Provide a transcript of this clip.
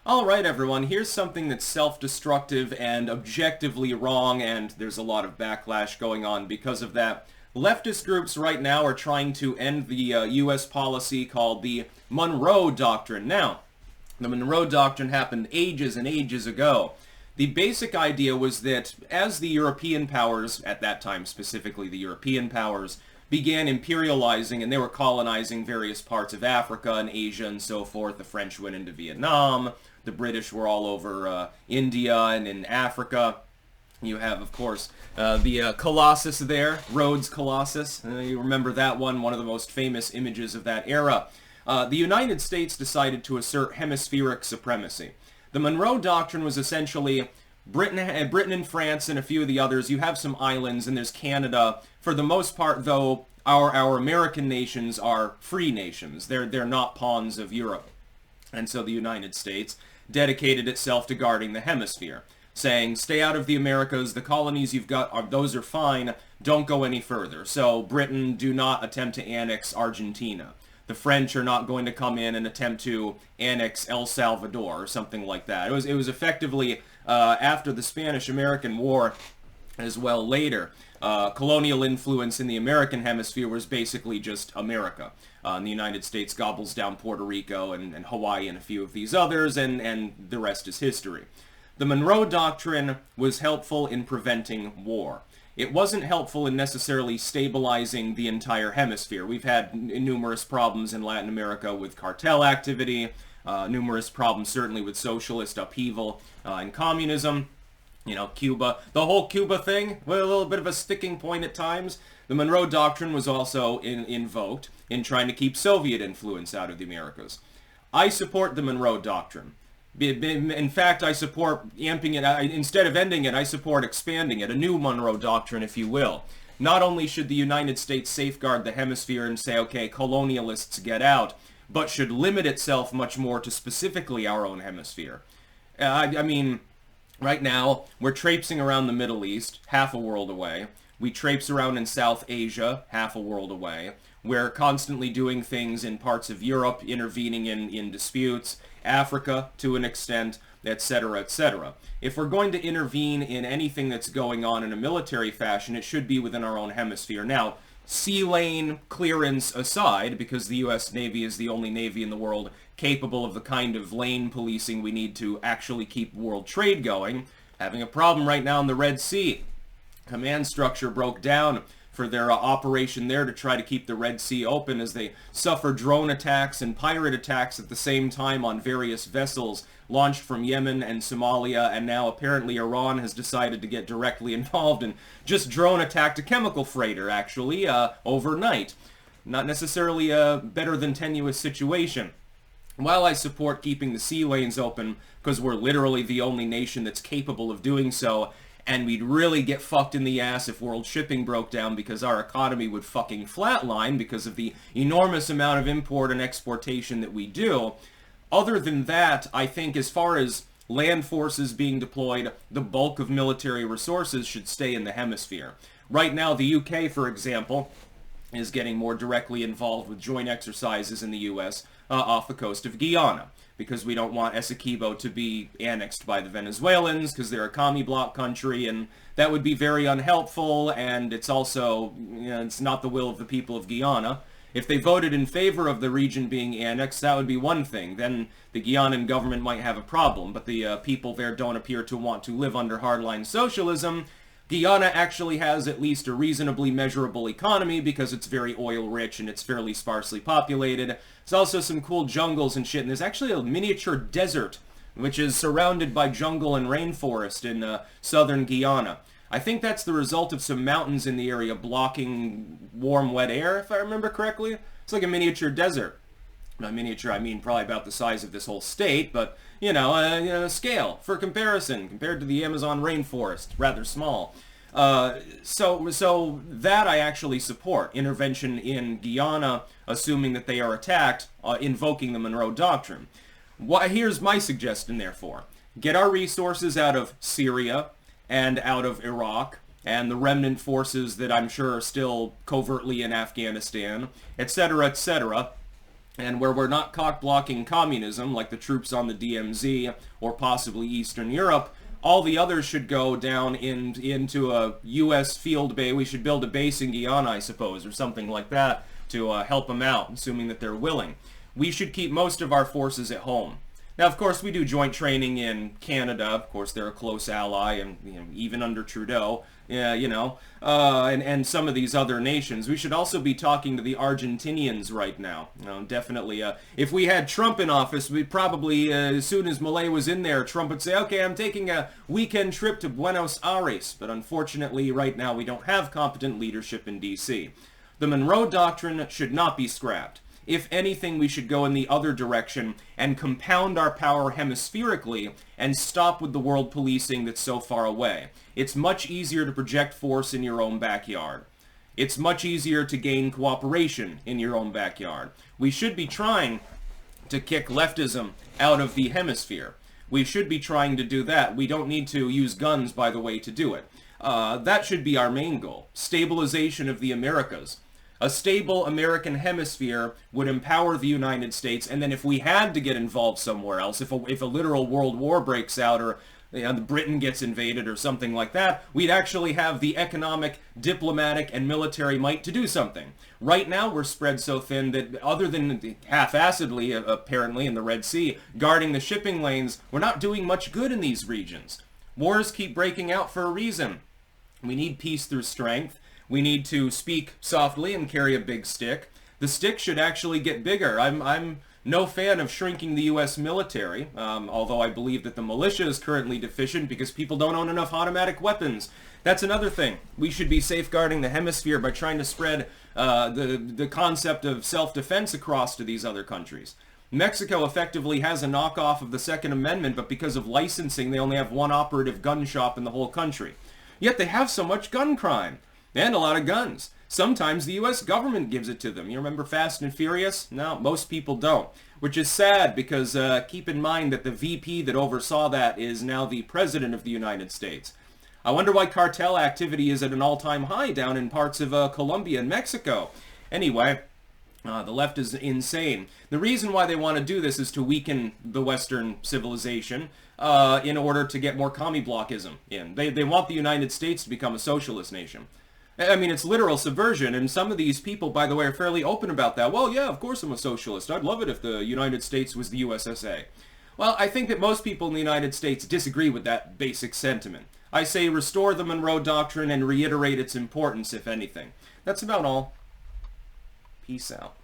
Alright everyone, here's something that's self-destructive and objectively wrong, and there's a lot of backlash going on because of that. Leftist groups right now are trying to end the U.S. policy called the Monroe Doctrine. Now, the Monroe Doctrine happened ages and ages ago. The basic idea was that as the European powers, at that time specifically the European powers, began imperializing and they were colonizing various parts of Africa and Asia and so forth, the French went into Vietnam, the British were all over India and in Africa. You have, of course, the Colossus there, Rhodes Colossus. You remember that one of the most famous images of that era. The United States decided to assert hemispheric supremacy. The Monroe Doctrine was essentially Britain and France and a few of the others. You have some islands, and there's Canada. For the most part, though, our American nations are free nations. They're not pawns of Europe. And so the United States dedicated itself to guarding the hemisphere, saying, stay out of the Americas, the colonies you've got, those are fine, don't go any further. So Britain, do not attempt to annex Argentina. The French are not going to come in and attempt to annex El Salvador or something like that. It was effectively, after the Spanish-American War, as well later, colonial influence in the American hemisphere was basically just America. And the United States gobbles down Puerto Rico and Hawaii and a few of these others, and the rest is history. The Monroe Doctrine was helpful in preventing war. It wasn't helpful in necessarily stabilizing the entire hemisphere. We've had numerous problems in Latin America with cartel activity, numerous problems certainly with socialist upheaval and communism. You know, Cuba, the whole Cuba thing, well, a little bit of a sticking point at times. The Monroe Doctrine was also invoked in trying to keep Soviet influence out of the Americas. I support the Monroe Doctrine. In fact, I support amping it. Instead of ending it, I support expanding it, a new Monroe Doctrine, if you will. Not only should the United States safeguard the hemisphere and say, okay, colonialists get out, but should limit itself much more to specifically our own hemisphere. I mean, right now, we're traipsing around the Middle East, half a world away. We traipse around in South Asia, half a world away. We're constantly doing things in parts of Europe, intervening in disputes, Africa to an extent, etc., etc. If we're going to intervene in anything that's going on in a military fashion, it should be within our own hemisphere. Now, sea lane clearance aside, because the U.S. Navy is the only Navy in the world capable of the kind of lane policing we need to actually keep world trade going, having a problem right now in the Red Sea. Command structure broke down for their operation there to try to keep the Red Sea open as they suffer drone attacks and pirate attacks at the same time on various vessels launched from Yemen and Somalia, and now apparently Iran has decided to get directly involved and just drone attacked a chemical freighter, actually, overnight. Not necessarily a better than tenuous situation. While I support keeping the sea lanes open, because we're literally the only nation that's capable of doing so, and we'd really get fucked in the ass if world shipping broke down because our economy would fucking flatline because of the enormous amount of import and exportation that we do. Other than that, I think as far as land forces being deployed, the bulk of military resources should stay in the hemisphere. Right now, the UK, for example, is getting more directly involved with joint exercises in the US off the coast of Guyana, because we don't want Essequibo to be annexed by the Venezuelans, because they're a commie bloc country, and that would be very unhelpful, and it's also, you know, it's not the will of the people of Guyana. If they voted in favor of the region being annexed, that would be one thing. Then the Guianan government might have a problem, but the people there don't appear to want to live under hardline socialism. Guyana actually has at least a reasonably measurable economy because it's very oil-rich and it's fairly sparsely populated. There's also some cool jungles and shit, and there's actually a miniature desert which is surrounded by jungle and rainforest in southern Guyana. I think that's the result of some mountains in the area blocking warm, wet air, if I remember correctly. It's like a miniature desert. By miniature, I mean probably about the size of this whole state, but, you know, scale, for comparison, compared to the Amazon rainforest, rather small. So that I actually support. Intervention in Guyana, assuming that they are attacked, invoking the Monroe Doctrine. Here's my suggestion, therefore. Get our resources out of Syria and out of Iraq, and the remnant forces that I'm sure are still covertly in Afghanistan, etc., etc., and where we're not cock-blocking communism, like the troops on the DMZ or possibly Eastern Europe, all the others should go down into a U.S. field base. We should build a base in Guyana, I suppose, or something like that to help them out, assuming that they're willing. We should keep most of our forces at home. Now, of course, we do joint training in Canada. Of course, they're a close ally, and even under Trudeau, and some of these other nations. We should also be talking to the Argentinians right now. Definitely. If we had Trump in office, we'd probably, as soon as Milei was in there, Trump would say, okay, I'm taking a weekend trip to Buenos Aires. But unfortunately, right now, we don't have competent leadership in D.C. The Monroe Doctrine should not be scrapped. If anything, we should go in the other direction and compound our power hemispherically and stop with the world policing that's so far away. It's much easier to project force in your own backyard. It's much easier to gain cooperation in your own backyard. We should be trying to kick leftism out of the hemisphere. We should be trying to do that. We don't need to use guns, by the way, to do it. That should be our main goal. Stabilization of the Americas. A stable American hemisphere would empower the United States, and then if we had to get involved somewhere else, if a literal world war breaks out, or Britain gets invaded or something like that, we'd actually have the economic, diplomatic, and military might to do something. Right now, we're spread so thin that other than half-assedly, apparently, in the Red Sea, guarding the shipping lanes, we're not doing much good in these regions. Wars keep breaking out for a reason. We need peace through strength. We need to speak softly and carry a big stick. The stick should actually get bigger. I'm no fan of shrinking the U.S. military, although I believe that the militia is currently deficient because people don't own enough automatic weapons. That's another thing. We should be safeguarding the hemisphere by trying to spread the concept of self-defense across to these other countries. Mexico effectively has a knockoff of the Second Amendment, but because of licensing, they only have one operative gun shop in the whole country. Yet they have so much gun crime. And a lot of guns. Sometimes the U.S. government gives it to them. You remember Fast and Furious? No, most people don't. Which is sad because keep in mind that the VP that oversaw that is now the President of the United States. I wonder why cartel activity is at an all-time high down in parts of Colombia and Mexico. Anyway, the left is insane. The reason why they want to do this is to weaken the Western civilization in order to get more commie blockism in. They want the United States to become a socialist nation. I mean, it's literal subversion, and some of these people, by the way, are fairly open about that. Well, yeah, of course I'm a socialist. I'd love it if the United States was the USSA. Well, I think that most people in the United States disagree with that basic sentiment. I say restore the Monroe Doctrine and reiterate its importance, if anything. That's about all. Peace out.